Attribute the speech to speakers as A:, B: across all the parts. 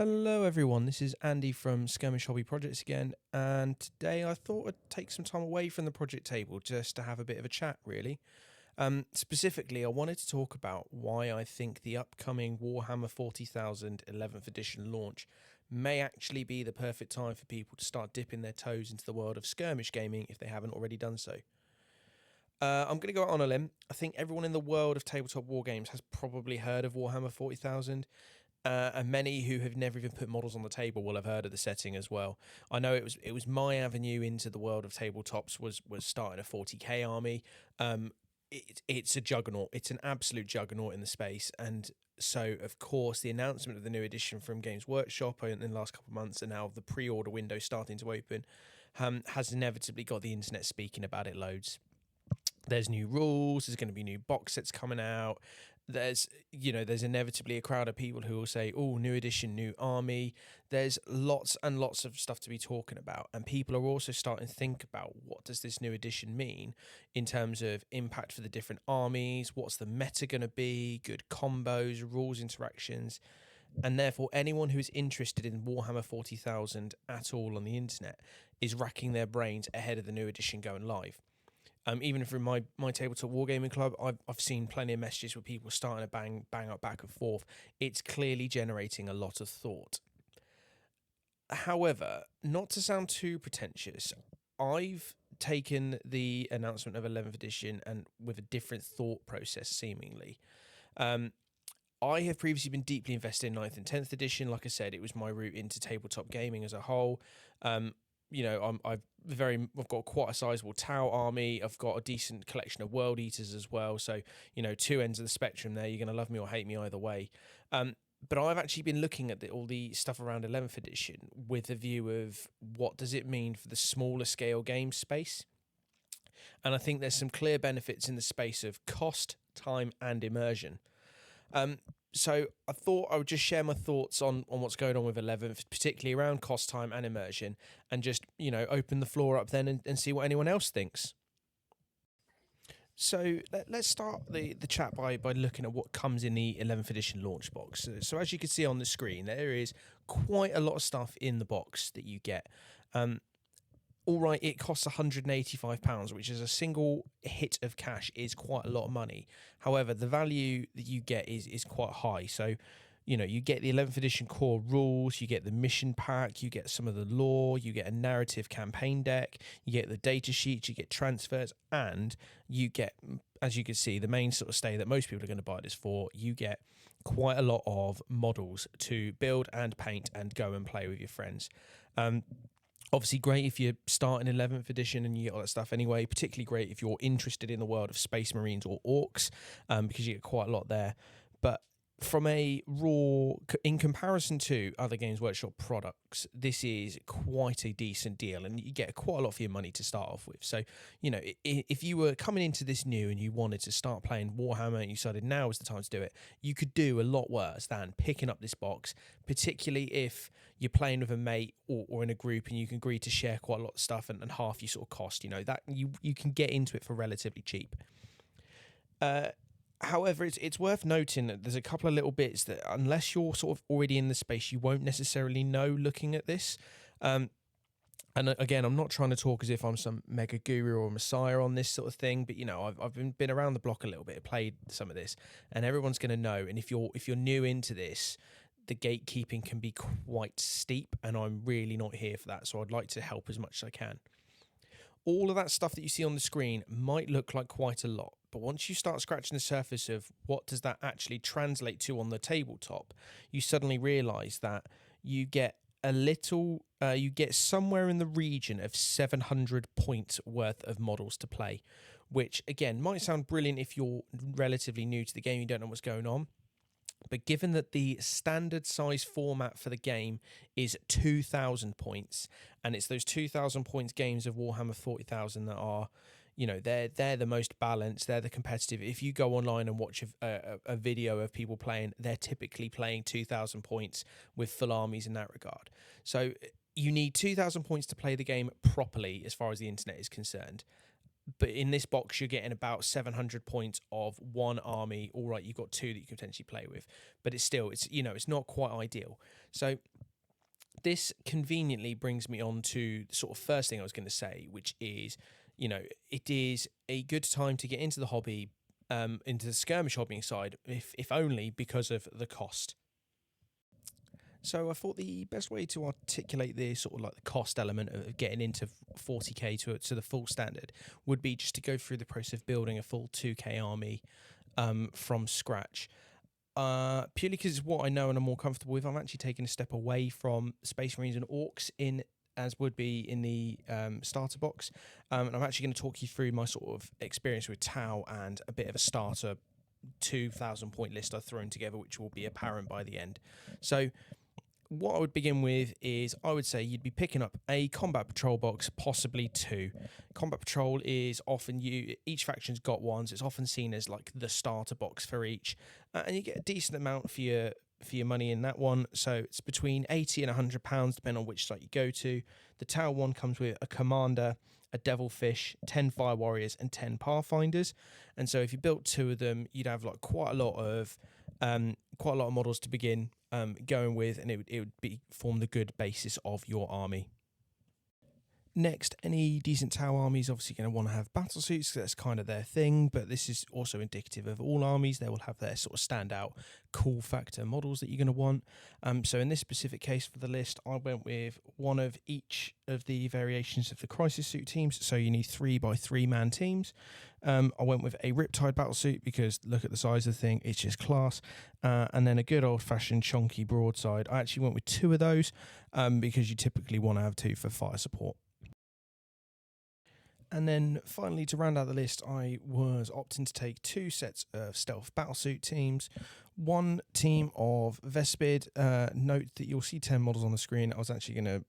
A: Hello everyone, this is Andy from Skirmish Hobby Projects again, and today I thought I'd take some time away from the project table just to have a bit of a chat really. Specifically, I wanted to talk about why I think the upcoming Warhammer 40,000 11th edition launch may actually be the perfect time for people to start dipping their toes into the world of Skirmish Gaming if they haven't already done so. I'm going to go out on a limb. I think everyone in the world of tabletop wargames has probably heard of Warhammer 40,000. And many who have never even put models on the table will have heard of the setting as well. I know it was my avenue into the world of tabletops was starting a 40k army. It's a juggernaut. It's an absolute juggernaut in the space, and so of course the announcement of the new edition from Games Workshop in the last couple of months, and now the pre-order window starting to open, has inevitably got the internet speaking about it loads. There's new rules. There's going to be new box sets coming out. There's inevitably a crowd of people who will say, oh, new edition, new army. There's lots and lots of stuff to be talking about. And people are also starting to think about what does this new edition mean in terms of impact for the different armies? What's the meta going to be? Good combos, rules, interactions. And therefore, anyone who is interested in Warhammer 40,000 at all on the internet is racking their brains ahead of the new edition going live. Even through my tabletop wargaming club, I've seen plenty of messages with people starting to bang up back and forth. It's clearly generating a lot of thought. However, not to sound too pretentious, I've taken the announcement of 11th edition and with a different thought process, seemingly. I have previously been deeply invested in 9th and 10th edition. Like I said, it was my route into tabletop gaming as a whole. I've got quite a sizable Tau army. I've got a decent collection of World Eaters as well. So, two ends of the spectrum there. You're going to love me or hate me either way. But I've actually been looking at all the stuff around 11th edition with a view of what does it mean for the smaller scale game space. And I think there's some clear benefits in the space of cost, time, and immersion. So I thought I would just share my thoughts on what's going on with 11th, particularly around cost, time and immersion, and just, open the floor up then and see what anyone else thinks. So let's start the chat by looking at what comes in the 11th edition launch box. So as you can see on the screen, there is quite a lot of stuff in the box that you get. All right, it costs £185, which is a single hit of cash is quite a lot of money. However, the value that you get is quite high. So, you get the 11th edition core rules, you get the mission pack, you get some of the lore, you get a narrative campaign deck, you get the data sheets, you get transfers, and you get, as you can see, the main sort of stay that most people are going to buy this for, you get quite a lot of models to build and paint and go and play with your friends. Obviously great if you're starting 11th edition and you get all that stuff anyway, particularly great if you're interested in the world of Space Marines or Orcs, because you get quite a lot there. But from a raw, in comparison to other Games Workshop products, this is quite a decent deal and you get quite a lot for your money to start off with. So, if you were coming into this new and you wanted to start playing Warhammer and you decided now is the time to do it, you could do a lot worse than picking up this box, particularly if you're playing with a mate or in a group and you can agree to share quite a lot of stuff and half your sort of cost, that you can get into it for relatively cheap. However, it's worth noting that there's a couple of little bits that, unless you're sort of already in the space, you won't necessarily know looking at this. And again, I'm not trying to talk as if I'm some mega guru or messiah on this sort of thing, but I've been around the block a little bit, played some of this, and everyone's going to know. And if you're new into this, the gatekeeping can be quite steep, and I'm really not here for that. So I'd like to help as much as I can. All of that stuff that you see on the screen might look like quite a lot, but once you start scratching the surface of what does that actually translate to on the tabletop, you suddenly realize that you get you get somewhere in the region of 700 points worth of models to play, which again might sound brilliant if you're relatively new to the game, you don't know what's going on. But given that the standard size format for the game is 2,000 points, and it's those 2,000 points games of Warhammer 40,000 that are, they're the most balanced, they're the competitive. If you go online and watch a video of people playing, they're typically playing 2,000 points with full armies in that regard. So you need 2,000 points to play the game properly as far as the internet is concerned. But in this box, you're getting about 700 points of one army. All right, you've got two that you can potentially play with, but it's still, it's not quite ideal. So this conveniently brings me on to the sort of first thing I was going to say, which is, it is a good time to get into the hobby, into the skirmish hobbying side, if only because of the cost. So I thought the best way to articulate the sort of like the cost element of getting into 40k to the full standard would be just to go through the process of building a full 2k army from scratch. Purely because it's what I know and I'm more comfortable with. I'm actually taking a step away from Space Marines and Orcs as would be in the starter box. And I'm actually going to talk you through my sort of experience with Tau and a bit of a starter 2,000 point list I've thrown together, which will be apparent by the end. So what I would begin with is I would say you'd be picking up a combat patrol box, possibly two. Combat patrol is often each faction's got one, so it's often seen as like the starter box for each, and you get a decent amount for your money in that one. So it's between £80 and £100 depending on which site you go to. The Tower one comes with a commander, a devilfish, 10 fire warriors, and 10 pathfinders. And so if you built two of them, you'd have like quite a lot of models to begin going with, and it would form the good basis of your army. Next, any decent Tau army is obviously going to want to have battle suits, because that's kind of their thing, but this is also indicative of all armies. They will have their sort of standout cool factor models that you're going to want. So in this specific case for the list, I went with one of each of the variations of the crisis suit teams, so you need 3x3 man teams. I went with a Riptide battlesuit because look at the size of the thing, it's just class. And then a good old-fashioned chunky broadside. I actually went with two of those because you typically want to have two for fire support. And then finally, to round out the list, I was opting to take two sets of stealth battlesuit teams. One team of Vespid. Note that you'll see 10 models on the screen.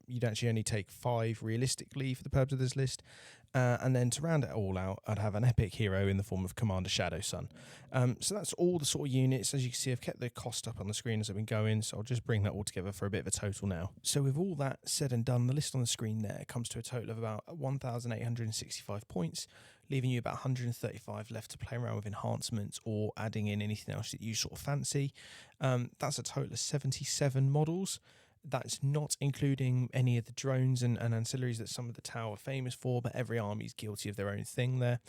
A: You'd actually only take 5 realistically for the purpose of this list. And then to round it all out, I'd have an epic hero in the form of Commander Shadowsun. So that's all the sort of units. As you can see, I've kept the cost up on the screen as I've been going, so I'll just bring that all together for a bit of a total now. So with all that said and done, the list on the screen there comes to a total of about 1,865 points, leaving you about 135 left to play around with enhancements or adding in anything else that you sort of fancy. That's a total of 77 models. That's not including any of the drones and ancillaries that some of the Tau are famous for, but every army is guilty of their own thing there.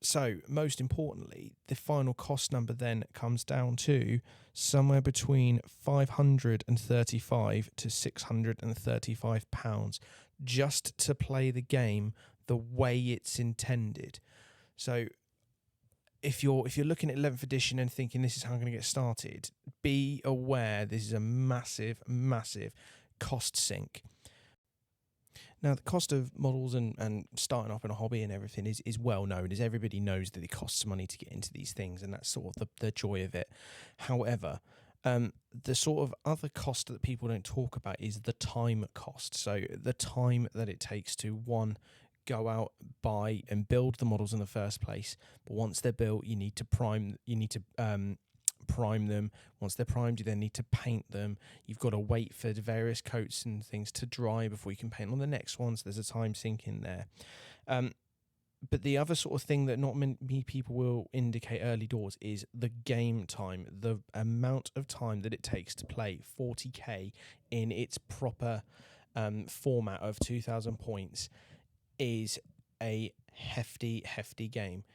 A: So, most importantly, the final cost number then comes down to somewhere between £535 to £635 just to play the game the way it's intended. So, if you're looking at 11th edition and thinking this is how I'm going to get started, be aware this is a massive, massive cost sink. Now, the cost of models and starting up in a hobby and everything is well known, as everybody knows that it costs money to get into these things, and that's sort of the joy of it. However, the sort of other cost that people don't talk about is the time cost. So the time that it takes to, one, go out, buy and build the models in the first place, but once they're built, you need to prime them. Once they're primed, you then need to paint them. You've got to wait for the various coats and things to dry before you can paint on the next ones. There's a time sink in there. But the other sort of thing that not many people will indicate early doors is the game time, the amount of time that it takes to play 40k in its proper format of 2,000 points is a hefty, hefty game.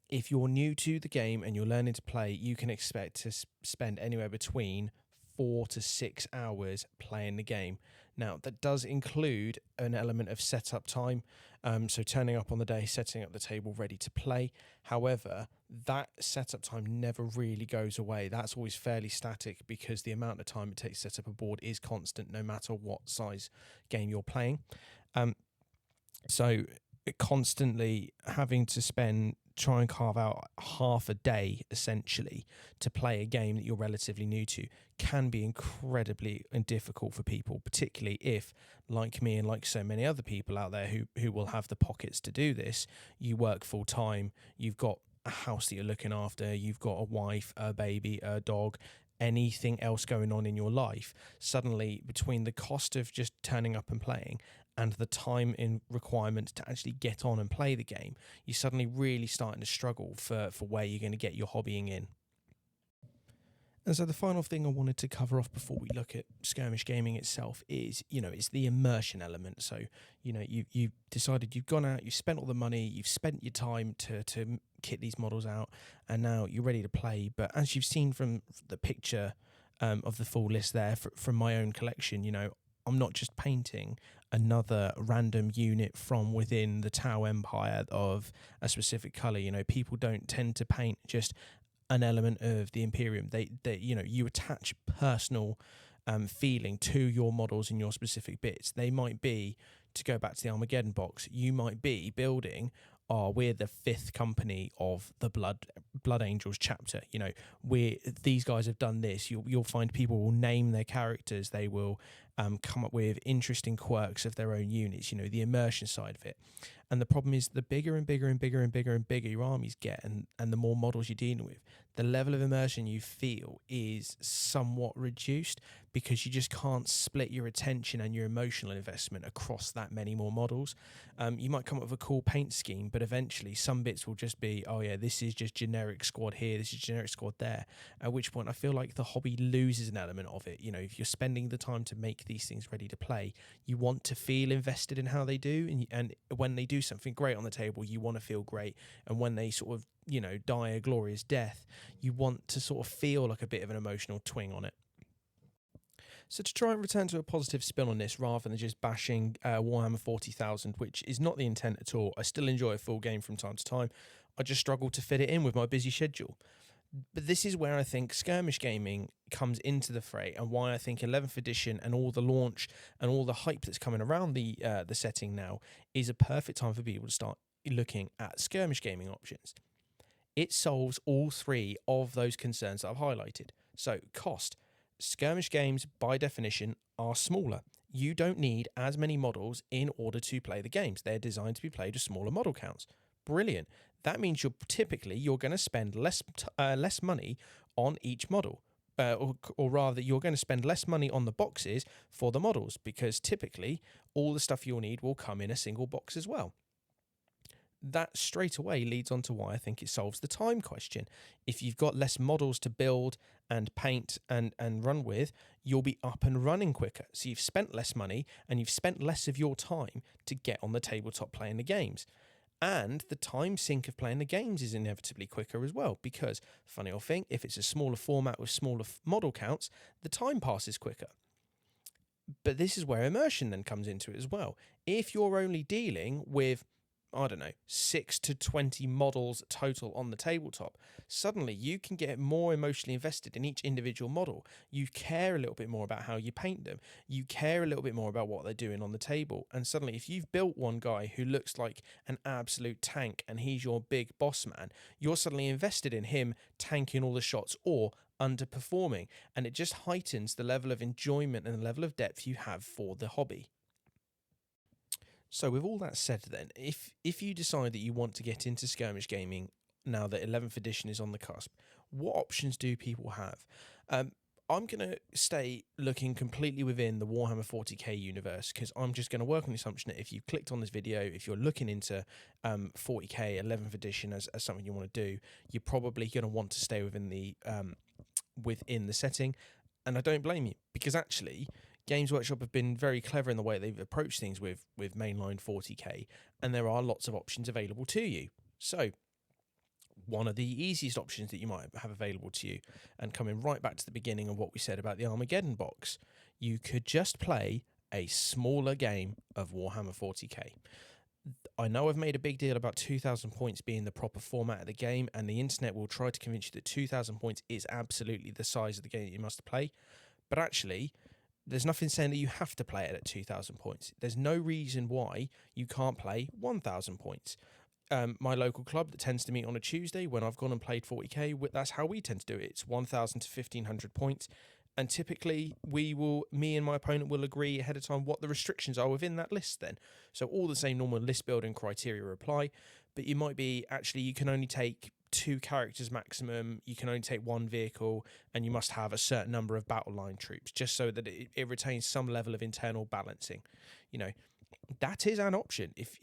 A: If you're new to the game and you're learning to play, you can expect to spend anywhere between 4 to 6 hours playing the game. Now, that does include an element of setup time, so turning up on the day, setting up the table, ready to play. However, that setup time never really goes away. That's always fairly static because the amount of time it takes to set up a board is constant no matter what size game you're playing. So constantly having to try and carve out half a day essentially to play a game that you're relatively new to can be incredibly difficult for people, particularly if, like me and like so many other people out there who will have the pockets to do this, you work full time, you've got a house that you're looking after, you've got a wife, a baby, a dog, anything else going on in your life, suddenly between the cost of just turning up and playing and the time in requirement to actually get on and play the game, you're suddenly really starting to struggle for where you're going to get your hobbying in. And so the final thing I wanted to cover off before we look at Skirmish Gaming itself is, it's the immersion element. So, you've decided, you've gone out, you've spent all the money, you've spent your time to kit these models out, and now you're ready to play. But as you've seen from the picture of the full list there from my own collection, I'm not just painting another random unit from within the Tau Empire of a specific colour. People don't tend to paint just an element of the Imperium. They you attach personal feeling to your models and your specific bits. They might be, to go back to the Armageddon box, you might be building, we're the 5th company of the Blood Angels chapter. These guys have done this. You'll find people will name their characters. They will come up with interesting quirks of their own units. The immersion side of it. And the problem is, the bigger and bigger and bigger and bigger and bigger your armies get, and the more models you're dealing with, the level of immersion you feel is somewhat reduced, because you just can't split your attention and your emotional investment across that many more models. You might come up with a cool paint scheme, but eventually some bits will just be, oh yeah, this is just generic squad here, this is generic squad there. At which point I feel like the hobby loses an element of it. If you're spending the time to make these things ready to play, you want to feel invested in how they do, and when they do something great on the table, you want to feel great. And when they sort of, die a glorious death, you want to sort of feel like a bit of an emotional twing on it. So to try and return to a positive spin on this, rather than just bashing Warhammer 40,000, which is not the intent at all, I still enjoy a full game from time to time. I just struggle to fit it in with my busy schedule. But this is where I think Skirmish Gaming comes into the fray, and why I think 11th edition and all the launch and all the hype that's coming around the setting now is a perfect time for people to start looking at Skirmish Gaming options. It solves all 3 of those concerns that I've highlighted. So, cost. Skirmish games, by definition, are smaller. You don't need as many models in order to play the games. They're designed to be played with smaller model counts. Brilliant. That means you're going to spend less money on each model. Or rather, you're going to spend less money on the boxes for the models, because typically all the stuff you'll need will come in a single box as well. That straight away leads on to why I think it solves the time question. If you've got less models to build and paint and run with, you'll be up and running quicker. So you've spent less money and you've spent less of your time to get on the tabletop playing the games. And the time sink of playing the games is inevitably quicker as well, because, funny old thing, if it's a smaller format with smaller model counts, the time passes quicker. But this is where immersion then comes into it as well. If you're only dealing with, 6 to 20 models total on the tabletop, suddenly you can get more emotionally invested in each individual model. You care a little bit more about how you paint them. You care a little bit more about what they're doing on the table. And suddenly, if you've built one guy who looks like an absolute tank and he's your big boss man, you're suddenly invested in him tanking all the shots or underperforming. And it just heightens the level of enjoyment and the level of depth you have for the hobby. So with all that said then, if you decide that you want to get into Skirmish Gaming now that 11th edition is on the cusp, what options do people have? I'm going to stay looking completely within the Warhammer 40k universe, because I'm just going to work on the assumption that if you clicked on this video, if you're looking into 40k 11th edition as something you want to do, you're probably going to want to stay within the setting. And I don't blame you, because actually Games Workshop have been very clever in the way they've approached things with mainline 40k, and there are lots of options available to you. So one of the easiest options that you might have available to you, and coming right back to the beginning of what we said about the Armageddon box, you could just play a smaller game of Warhammer 40k. I know I've made a big deal about 2,000 points being the proper format of the game, and the internet will try to convince you that 2,000 points is absolutely the size of the game that you must play, but actually there's nothing saying that you have to play it at 2,000 points. There's no reason why you can't play 1,000 points. My local club that tends to meet on a Tuesday, when I've gone and played 40k, that's how we tend to do it. It's 1,000 to 1,500 points. And typically me and my opponent will agree ahead of time what the restrictions are within that list then. So all the same normal list building criteria apply, but you might be, actually, you can only take 2 characters maximum, you can only take 1 vehicle, and you must have a certain number of battle line troops, just so that it retains some level of internal balancing. You know, that is an option. If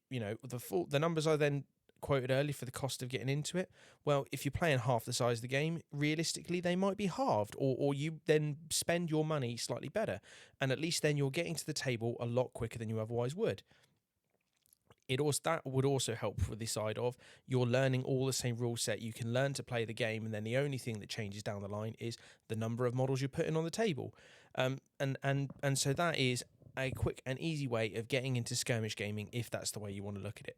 A: you know the numbers I then quoted earlier for the cost of getting into it, well, if you're playing half the size of the game, realistically they might be halved, or you then spend your money slightly better, and at least then you're getting to the table a lot quicker than you otherwise would. That would also help with the side of you're learning all the same rule set. You can learn to play the game, and then the only thing that changes down the line is the number of models you're putting on the table. And so that is a quick and easy way of getting into skirmish gaming if that's the way you want to look at it.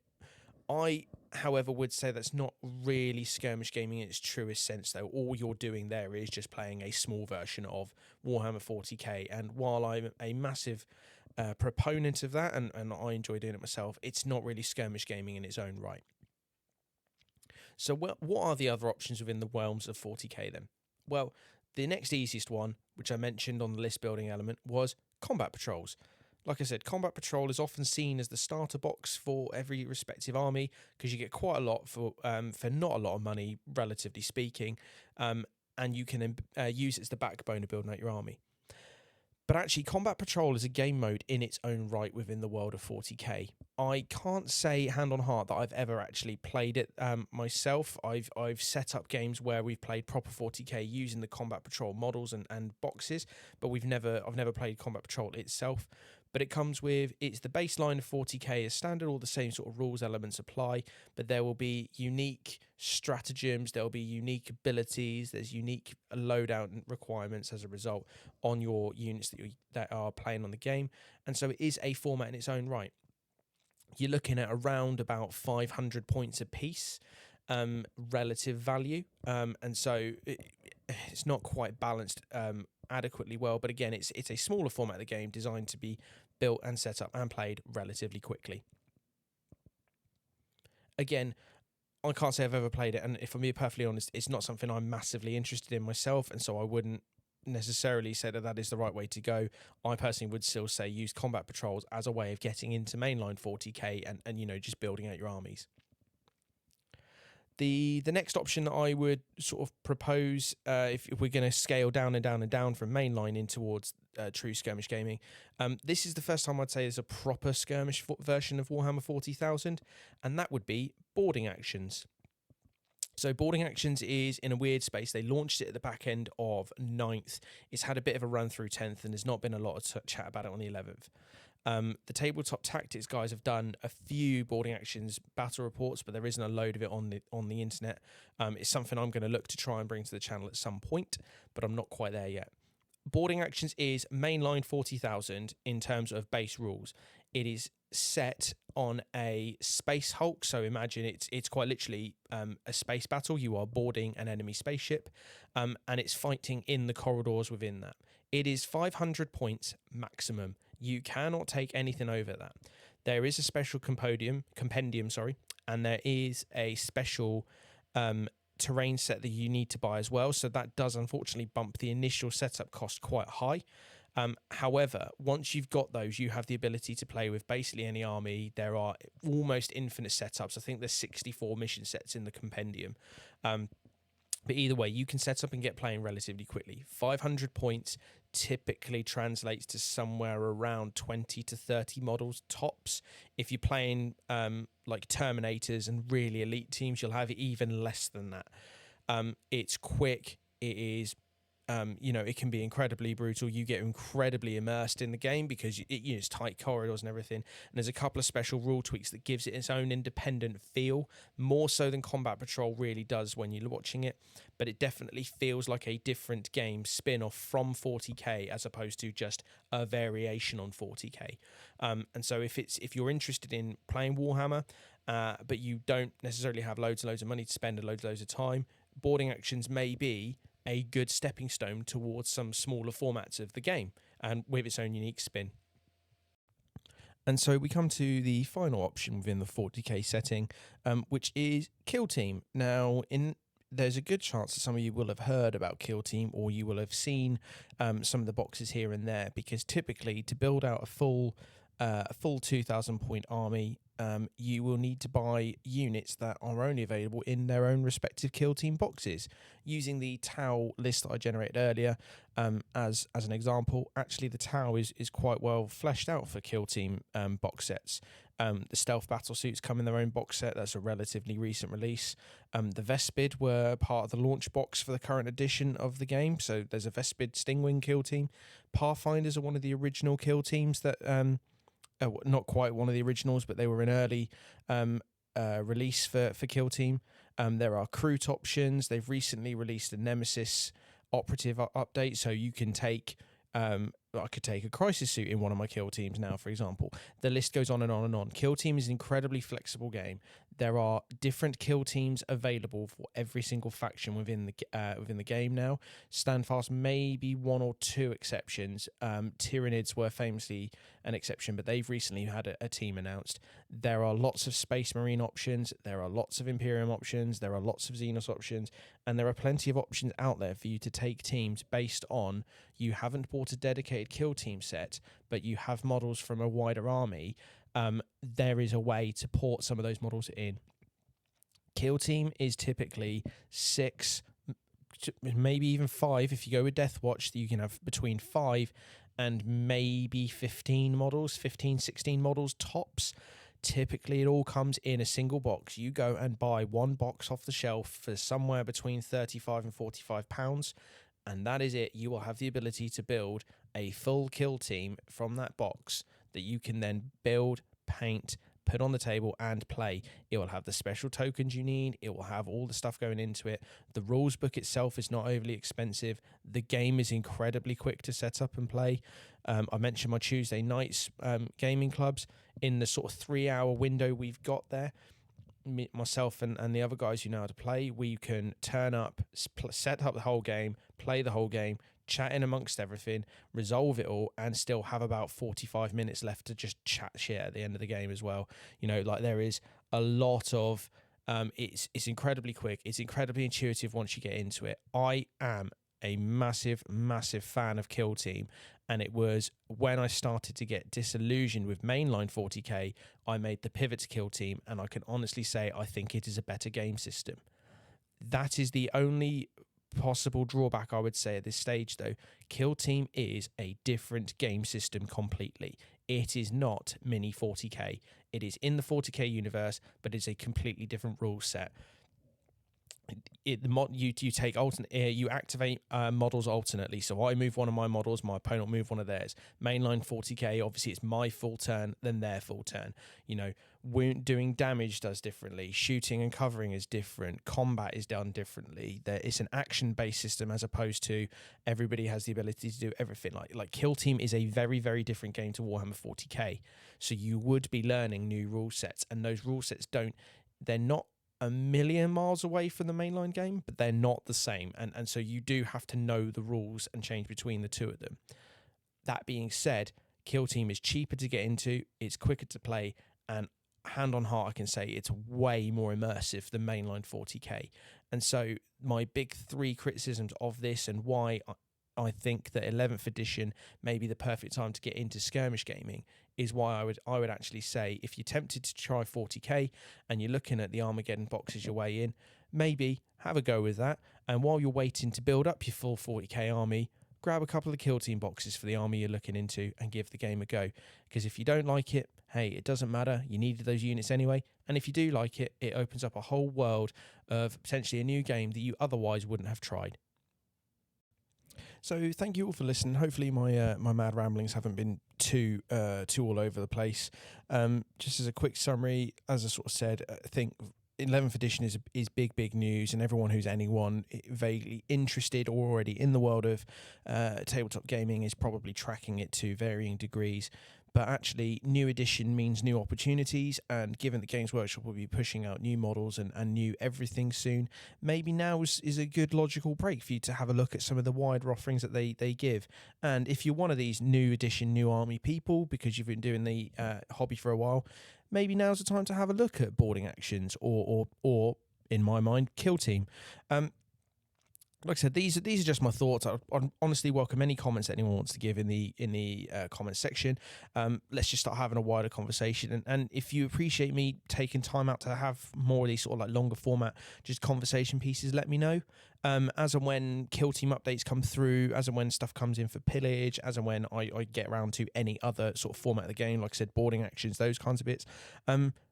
A: I, however, would say that's not really skirmish gaming in its truest sense, though. All you're doing there is just playing a small version of Warhammer 40k, and while I'm a massive proponent of that, and I enjoy doing it myself, it's not really skirmish gaming in its own right. So what are the other options within the realms of 40k then? Well, the next easiest one, which I mentioned on the list building element, was combat patrols. Like I said, combat patrol is often seen as the starter box for every respective army, because you get quite a lot for not a lot of money, relatively speaking, and you can use it as the backbone of building out your army. But actually, Combat Patrol is a game mode in its own right within the world of 40k. I can't say hand on heart that I've ever actually played it myself. I've set up games where we've played proper 40k using the Combat Patrol models and boxes, but I've never played Combat Patrol itself. But it comes with, it's the baseline of 40k as standard, all the same sort of rules elements apply, but there will be unique stratagems, there will be unique abilities, there's unique loadout requirements as a result on your units that are playing on the game, and so it is a format in its own right. You're looking at around about 500 points apiece, relative value, and so it's not quite balanced adequately well, but again, it's a smaller format of the game designed to be built and set up and played relatively quickly. Again, I can't say I've ever played it, and if I'm being perfectly honest, it's not something I'm massively interested in myself, and so I wouldn't necessarily say that is the right way to go. I personally would still say use combat patrols as a way of getting into mainline 40k and just building out your armies. The next option that I would sort of propose, if we're going to scale down and down and down from mainline in towards true skirmish gaming, this is the first time I'd say there's a proper skirmish version of Warhammer 40,000, and that would be boarding actions. So boarding actions is in a weird space. They launched it at the back end of 9th. It's had a bit of a run through 10th, and there's not been a lot of chat about it on the 11th. The Tabletop Tactics guys have done a few boarding actions battle reports, but there isn't a load of it on the internet. It's something I'm going to look to try and bring to the channel at some point, but I'm not quite there yet. Boarding actions is mainline 40,000 in terms of base rules. It is set on a space hulk, so imagine it's quite literally a space battle. You are boarding an enemy spaceship, and it's fighting in the corridors within that. It is 500 points maximum. You cannot take anything over that. There is a special compendium, and there is a special terrain set that you need to buy as well. So that does unfortunately bump the initial setup cost quite high. However, once you've got those, you have the ability to play with basically any army. There are almost infinite setups. I think there's 64 mission sets in the compendium. But either way, you can set up and get playing relatively quickly. 500 points typically translates to somewhere around 20 to 30 models tops. If you're playing like Terminators and really elite teams, you'll have even less than that. It's quick. It is it can be incredibly brutal. You get incredibly immersed in the game because it's tight corridors and everything. And there's a couple of special rule tweaks that gives it its own independent feel, more so than Combat Patrol really does when you're watching it. But it definitely feels like a different game spin-off from 40k as opposed to just a variation on 40k. And so if you're interested in playing Warhammer, but you don't necessarily have loads and loads of money to spend and loads of time, boarding actions may be a good stepping stone towards some smaller formats of the game and with its own unique spin. And so we come to the final option within the 40k setting, which is Kill Team. Now, there's a good chance that some of you will have heard about Kill Team, or you will have seen some of the boxes here and there, because typically to build out a full a full 2,000 point army, you will need to buy units that are only available in their own respective kill team boxes. Using the Tau list that I generated earlier as an example, actually the Tau is quite well fleshed out for kill team box sets. The stealth battle suits come in their own box set. That's a relatively recent release. The Vespid were part of the launch box for the current edition of the game. So there's a Vespid Stingwing kill team. Pathfinders are one of the original kill teams that not quite one of the originals, but they were an early release for Kill Team. There are Kroot options. They've recently released a Nemesis operative update, so you can take I could take a crisis suit in one of my kill teams now, for example. The list goes on and on and on. Kill team is an incredibly flexible game. There are different kill teams available for every single faction within the game now. Standfast may be one or two exceptions. Tyranids were famously an exception, but they've recently had a team announced. There are lots of Space Marine options. There are lots of Imperium options. There are lots of Xenos options. And there are plenty of options out there for you to take teams based on you haven't bought a dedicated kill team set, but you have models from a wider army. There is a way to port some of those models in. Kill team is typically 6, maybe even 5. If you go with Death Watch, you can have between 5 and maybe 15 models, 15, 16 models tops. Typically, it all comes in a single box. You go and buy one box off the shelf for somewhere between £35 and £45, and that is it. You will have the ability to build a full kill team from that box that you can then build, paint, put on the table and play. It will have the special tokens you need. It will have all the stuff going into it. The rules book itself is not overly expensive. The game is incredibly quick to set up and play. I mentioned my Tuesday nights gaming clubs. In the sort of 3-hour window we've got there, myself and the other guys who know how to play, we can turn up, set up the whole game, play the whole game, chat in amongst everything, resolve it all, and still have about 45 minutes left to just chat shit at the end of the game as well. You know, like there is a lot of it's incredibly quick, it's incredibly intuitive once you get into it. I am a massive fan of Kill Team, and it was when I started to get disillusioned with mainline 40k, I made the pivot to Kill Team, and I can honestly say I think it is a better game system. That is the only possible drawback I would say at this stage, though. Kill Team is a different game system completely. It is not mini 40k. It is in the 40k universe, but it's a completely different rule set. You take alternate. You activate models alternately. So I move one of my models, my opponent will move one of theirs. Mainline 40k, obviously it's my full turn, then their full turn. You know, doing damage does differently. Shooting and covering is different. Combat is done differently. It's an action-based system as opposed to everybody has the ability to do everything. Like Kill Team is a very, very different game to Warhammer 40k. So you would be learning new rule sets, and those rule sets they're not a million miles away from the mainline game, but they're not the same. And so you do have to know the rules and change between the two of them. That being said, Kill Team is cheaper to get into, it's quicker to play, and hand on heart, I can say it's way more immersive than mainline 40k. And so my big 3 criticisms of this and why I think that 11th edition may be the perfect time to get into Skirmish Gaming is why I would actually say if you're tempted to try 40k and you're looking at the Armageddon boxes your way in, maybe have a go with that. And while you're waiting to build up your full 40k army, grab a couple of Kill Team boxes for the army you're looking into and give the game a go. Because if you don't like it, hey, it doesn't matter. You needed those units anyway. And if you do like it, it opens up a whole world of potentially a new game that you otherwise wouldn't have tried. So thank you all for listening. Hopefully my my mad ramblings haven't been too all over the place. Just as a quick summary, as I sort of said, I think 11th edition is big news, and everyone who's anyone vaguely interested or already in the world of tabletop gaming is probably tracking it to varying degrees. But actually, new edition means new opportunities, and given that Games Workshop will be pushing out new models and new everything soon, maybe now is a good logical break for you to have a look at some of the wider offerings that they give. And if you're one of these new edition, new army people, because you've been doing the hobby for a while, maybe now's the time to have a look at boarding actions or in my mind, Kill Team. like I said, these are just my thoughts. I honestly welcome any comments that anyone wants to give in the comments section. Let's just start having a wider conversation. And if you appreciate me taking time out to have more of these sort of like longer format, just conversation pieces, let me know. As and when kill team updates come through, as and when stuff comes in for pillage, as and when I get around to any other sort of format of the game, like I said, boarding actions, those kinds of bits.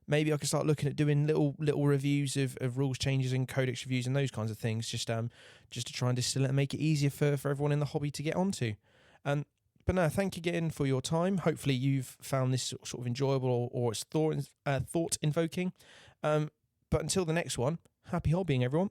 A: Maybe I can start looking at doing little reviews of rules changes and codex reviews and those kinds of things, just to try and distill it and make it easier for everyone in the hobby to get onto. But no, thank you again for your time. Hopefully you've found this sort of enjoyable or it's thought invoking. But until the next one, happy hobbying, everyone.